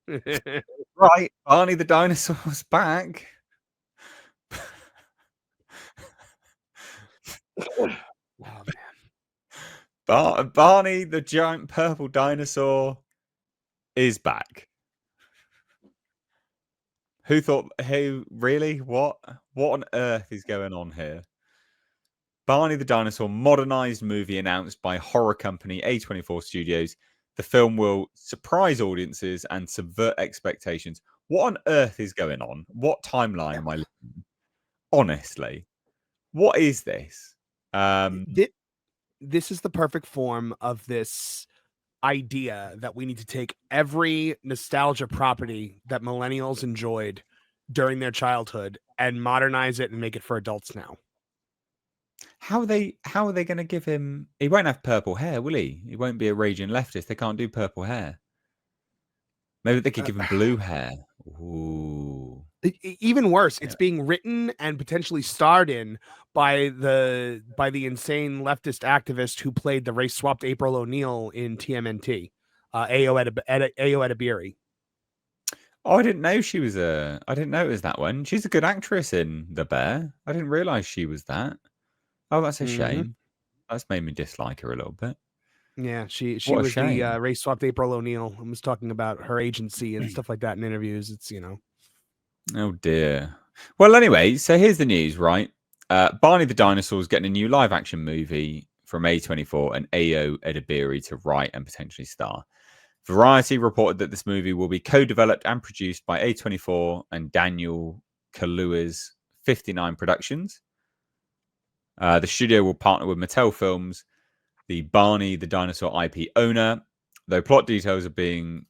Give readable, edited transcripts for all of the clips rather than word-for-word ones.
Right, Barney the dinosaur's back. Oh man. Barney the giant purple dinosaur is back. Who thought? Who really? What on earth is going on here? Barney the Dinosaur modernized movie announced by horror company A24 Studios. The film will surprise audiences and subvert expectations. What on earth is going on? What timeline am I living in? Honestly, what is this? This is the perfect form of this idea that we need to take every nostalgia property that millennials enjoyed during their childhood and modernize it and make it for adults now. How are they going to give him? He won't have purple hair, will he? He won't be a raging leftist. They can't do purple hair. Maybe they could give him blue hair. Ooh. Even worse, it's being written and potentially starred in by the insane leftist activist who played the race swapped April O'Neil in TMNT, Ayo Edebiri. Oh, I didn't know she was I didn't know it was that one. She's a good actress in The Bear. I didn't realize she was that. Oh, that's a shame. That's made me dislike her a little bit. Yeah, she was the race swapped April O'Neil and was talking about her agency and stuff like that in interviews. It's, Oh dear. Well, anyway, so here's the news, right? Barney the Dinosaur is getting a new live action movie from A24 and Ayo Edebiri to write and potentially star. Variety reported that this movie will be co-developed and produced by A24 and Daniel Kaluuya's 59 Productions. The studio will partner with Mattel Films, the Barney the Dinosaur IP owner. Though plot details are being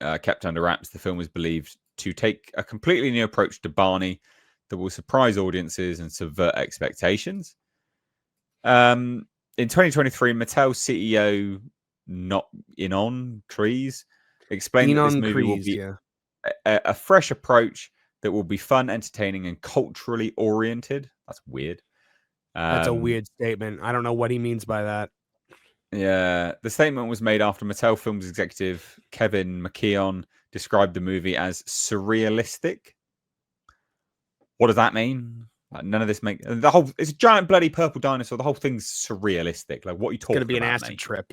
kept under wraps, the film is believed to take a completely new approach to Barney that will surprise audiences and subvert expectations. In 2023, Mattel CEO Not Inon Trees explained that this movie will be a fresh approach that will be fun, entertaining, and culturally oriented. That's weird. That's a weird statement. I don't know what he means by that. Yeah, the statement was made after Mattel Films executive Kevin McKeon described the movie as surrealistic. What does that mean? Like, none of this make the whole. It's a giant bloody purple dinosaur. The whole thing's surrealistic. Like, what are you talking about? It's going to be an acid trip.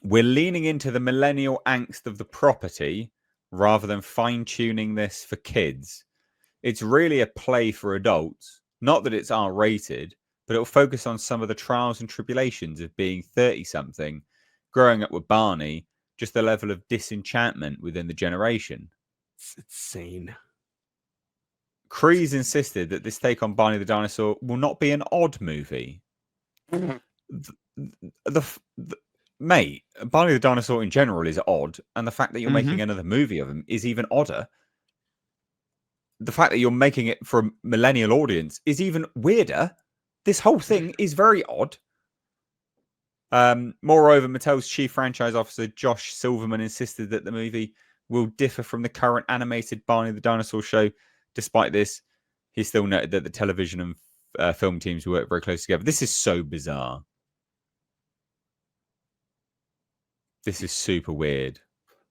We're leaning into the millennial angst of the property rather than fine-tuning this for kids. It's really a play for adults. Not that it's R-rated, but it'll focus on some of the trials and tribulations of being 30-something, growing up with Barney, just the level of disenchantment within the generation. It's insane. Kreese insisted that this take on Barney the Dinosaur will not be an odd movie. Mate, Barney the Dinosaur in general is odd, and the fact that you're making another movie of him is even odder. The fact that you're making it for a millennial audience is even weirder. This whole thing is very odd. Moreover, Mattel's chief franchise officer, Josh Silverman, insisted that the movie will differ from the current animated Barney the Dinosaur show. Despite this, he still noted that the television and film teams work very close together. This is so bizarre. This is super weird.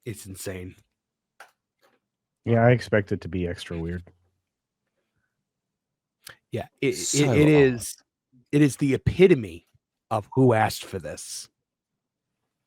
It's insane. Yeah, I expect it to be extra weird. Yeah, it is. It is the epitome of who asked for this.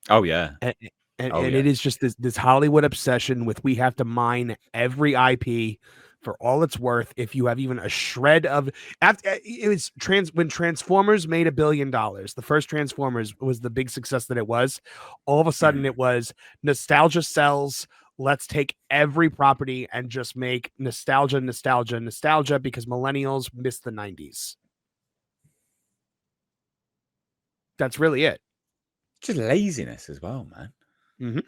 Oh yeah, and it is just this Hollywood obsession with we have to mine every IP for all it's worth. If you have even a shred of, it was when Transformers made $1 billion, the first Transformers was the big success that it was. All of a sudden, it was nostalgia sells. Let's take every property and just make nostalgia because millennials missed the 90s. That's really it. Just laziness as well, man.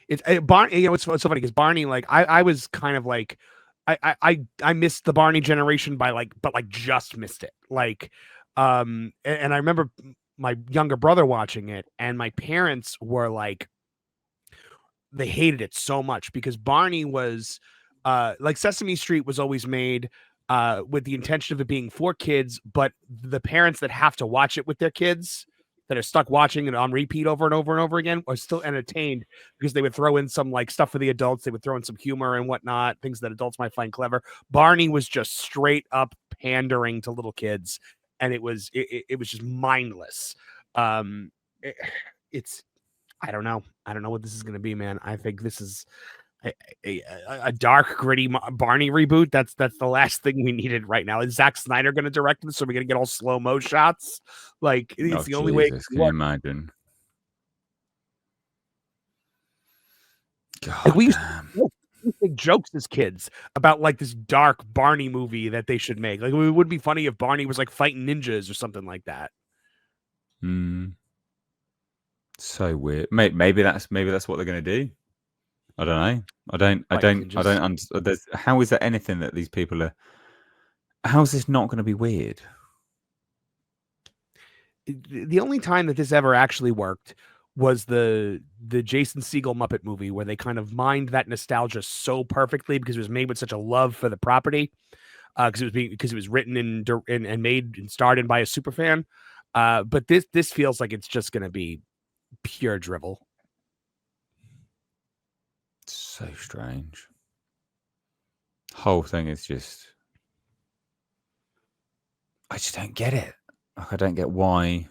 It's Barney. It's so funny because Barney, like I was kind of like, I missed the Barney generation but just missed it. Like, and I remember my younger brother watching it, and my parents were like, they hated it so much because Barney was like Sesame Street was always made with the intention of it being for kids, but the parents that have to watch it with their kids that are stuck watching it on repeat over and over and over again are still entertained because they would throw in some like stuff for the adults. They would throw in some humor and whatnot, things that adults might find clever. Barney was just straight up pandering to little kids, and it was just mindless. It's I don't know what this is going to be, man. I think this is a dark, gritty Barney reboot. That's the last thing we needed right now. Is Zack Snyder going to direct this? So we're going to get all slow mo shots? Like it's the only way. Can you imagine? God, like, we used to make jokes as kids about like this dark Barney movie that they should make. Like it would be funny if Barney was like fighting ninjas or something like that. So weird. Maybe that's what they're going to do. I don't know. I don't understand. How is there anything that these people are? How is this not going to be weird? The only time that this ever actually worked was the Jason Segel Muppet movie, where they kind of mined that nostalgia so perfectly because it was made with such a love for the property, because it was written and made and starred in by a super fan. But this feels like it's just going to be pure drivel. So strange. Whole thing is just, I just don't get it. Like, I don't get why.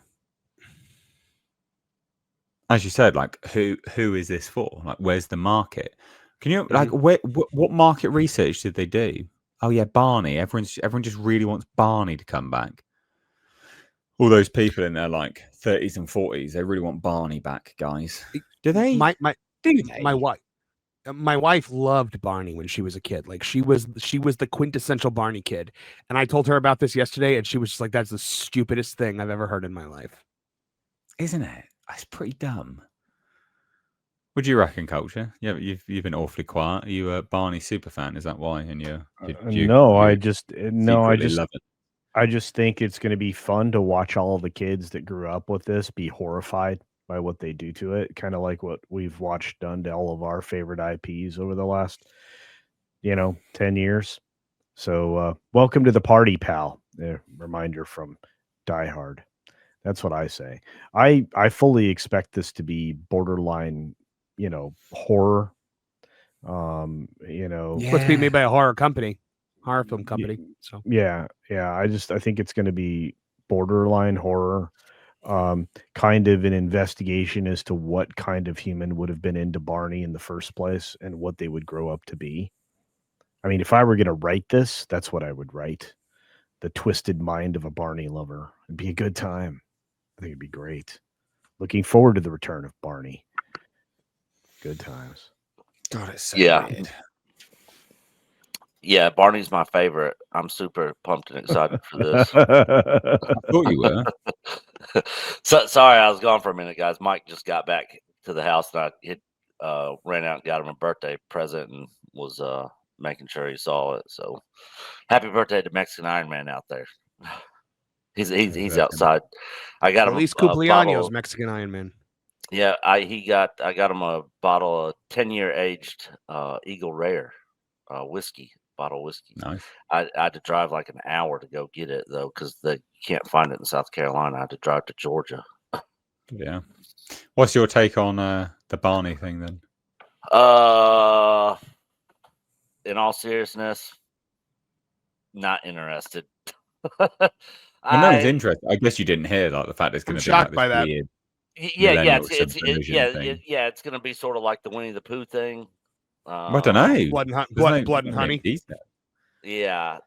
As you said, like who is this for? Like, where's the market? Can you like what market research did they do? Oh yeah, Barney. Everyone just really wants Barney to come back. All those people in their like 30s and 40s, they really want Barney back, guys. Do they? My wife loved Barney when she was a kid. Like she was the quintessential Barney kid. And I told her about this yesterday, and she was just like, "That's the stupidest thing I've ever heard in my life." Isn't it? That's pretty dumb. What do you reckon, Culture? Yeah, you've been awfully quiet. Are you a Barney super fan? Is that why? And I just love it. I just think it's going to be fun to watch all of the kids that grew up with this be horrified by what they do to it, kind of like what we've watched done to all of our favorite IPs over the last, 10 years. So welcome to the party, pal. A reminder from Die Hard. That's what I say. I fully expect this to be borderline, horror. Let's be made by a horror film company. So yeah. I think it's going to be borderline horror. Kind of an investigation as to what kind of human would have been into Barney in the first place and what they would grow up to be. I mean, if I were going to write this, that's what I would write. The twisted mind of a Barney lover. It'd be a good time. I think it'd be great. Looking forward to the return of Barney. Good times. God, it's so weird. Yeah, Barney's my favorite. I'm super pumped and excited for this. I thought you were. So sorry, I was gone for a minute, guys. Mike just got back to the house, and I ran out and got him a birthday present and was making sure he saw it. So happy birthday to Mexican Iron Man out there. He's outside. I got him at least a Cumpleaños Mexican Iron Man. Yeah, I got him a bottle of 10-year aged Eagle Rare bottle of whiskey. Nice. I had to drive like an hour to go get it though, because they can't find it in South Carolina. I had to drive to Georgia. Yeah. What's your take on the Barney thing then? In all seriousness, not interested. No one's interested. I guess you didn't hear like the fact it's going to be like this by that. weird. It's going to be sort of like the Winnie the Pooh thing. I don't know. Blood and honey. Yeah,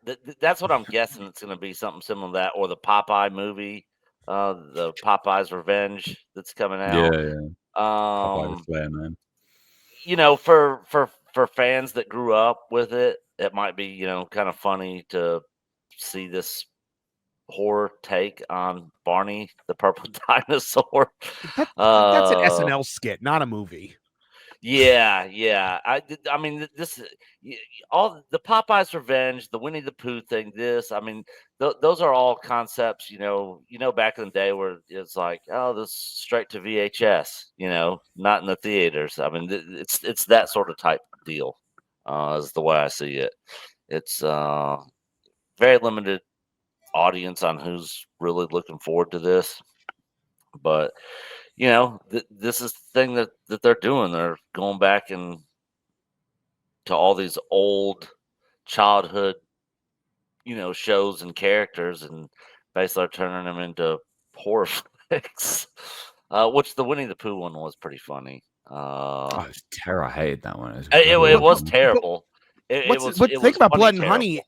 that's what I'm guessing. It's going to be something similar to that, or the Popeye movie, the Popeye's Revenge that's coming out. Yeah. Popeye the Slayer Man. For fans that grew up with it, it might be kind of funny to see this horror take on Barney the Purple Dinosaur. That's an SNL skit, not a movie. Yeah. I mean, this all the Popeye's Revenge, the Winnie the Pooh thing. Those are all concepts. Back in the day where it's like, oh, this straight to VHS. Not in the theaters. I mean, it's that sort of type deal. Is the way I see it. It's very limited audience on who's really looking forward to this. But you know, this is the thing that they're doing. They're going back and to all these old childhood, you know, shows and characters, and basically turning them into horror flicks. Which the Winnie the Pooh one was pretty funny. Oh, it was terrible. I hated that one. It was terrible. It was think about funny, Blood and terrible. Honey.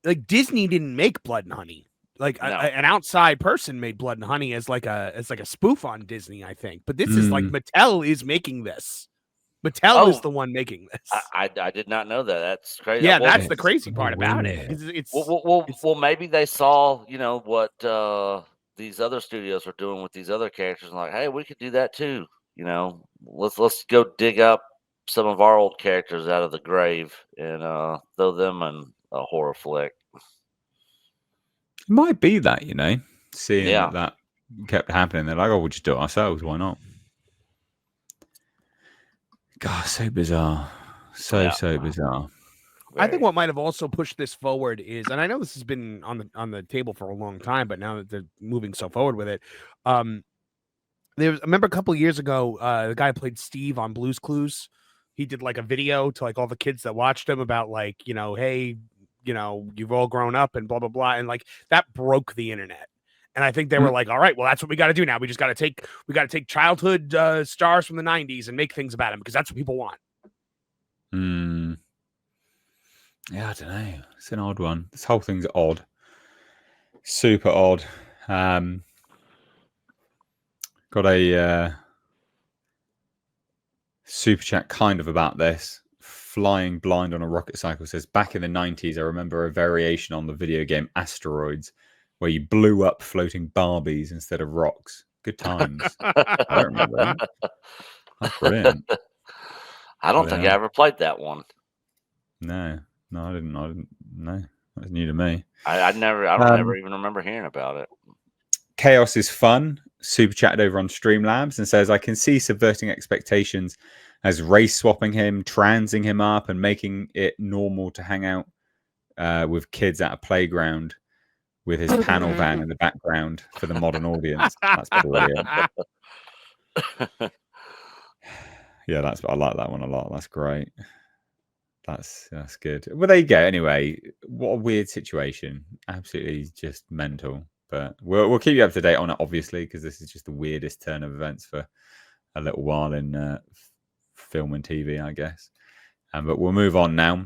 Like Disney didn't make Blood and Honey. Like No. an outside person made Blood and Honey as like a spoof on Disney, I think. But this is like Mattel is making this. Mattel is the one making this. I did not know that. That's crazy. Yeah, that's the crazy part about it. Well, maybe they saw, you know, what these other studios were doing with these other characters, and like, hey, we could do that too. You know, let's go dig up some of our old characters out of the grave and throw them in a horror flick. It might be that, you know, seeing Yeah. that kept happening. They're like, oh, we'll just do it ourselves. Why not? God, so bizarre. So bizarre. I think what might have also pushed this forward is, and I know this has been on the table for a long time, but now that they're moving so forward with it, I remember a couple of years ago, the guy who played Steve on Blue's Clues, he did like a video to like all the kids that watched him about like, you know, hey, you know, you've all grown up and blah blah blah, and like that broke the internet. And I think they were like, all right, well, that's what we got to do now. We just got to take childhood stars from the 90s and make things about them because that's what people want. Yeah, I don't know. It's an odd one. This whole thing's odd. Super odd. Got a super chat kind of about this. Flying Blind on a Rocket Cycle says, back in the 90s, I remember a variation on the video game Asteroids where you blew up floating Barbies instead of rocks. Good times. I don't remember that. That's brilliant. I don't think I ever played that one. No, I didn't. No, that's new to me. I never even remember hearing about it. Chaos is fun. Super chatted over on Streamlabs and says, I can see subverting expectations as race swapping him, transing him up, and making it normal to hang out with kids at a playground with his panel van in the background for the modern audience. That's brilliant. Yeah, I like that one a lot. That's great. That's good. Well, there you go. Anyway, what a weird situation. Absolutely just mental. But we'll keep you up to date on it, obviously, because this is just the weirdest turn of events for a little while in film and TV, I guess. But we'll move on now.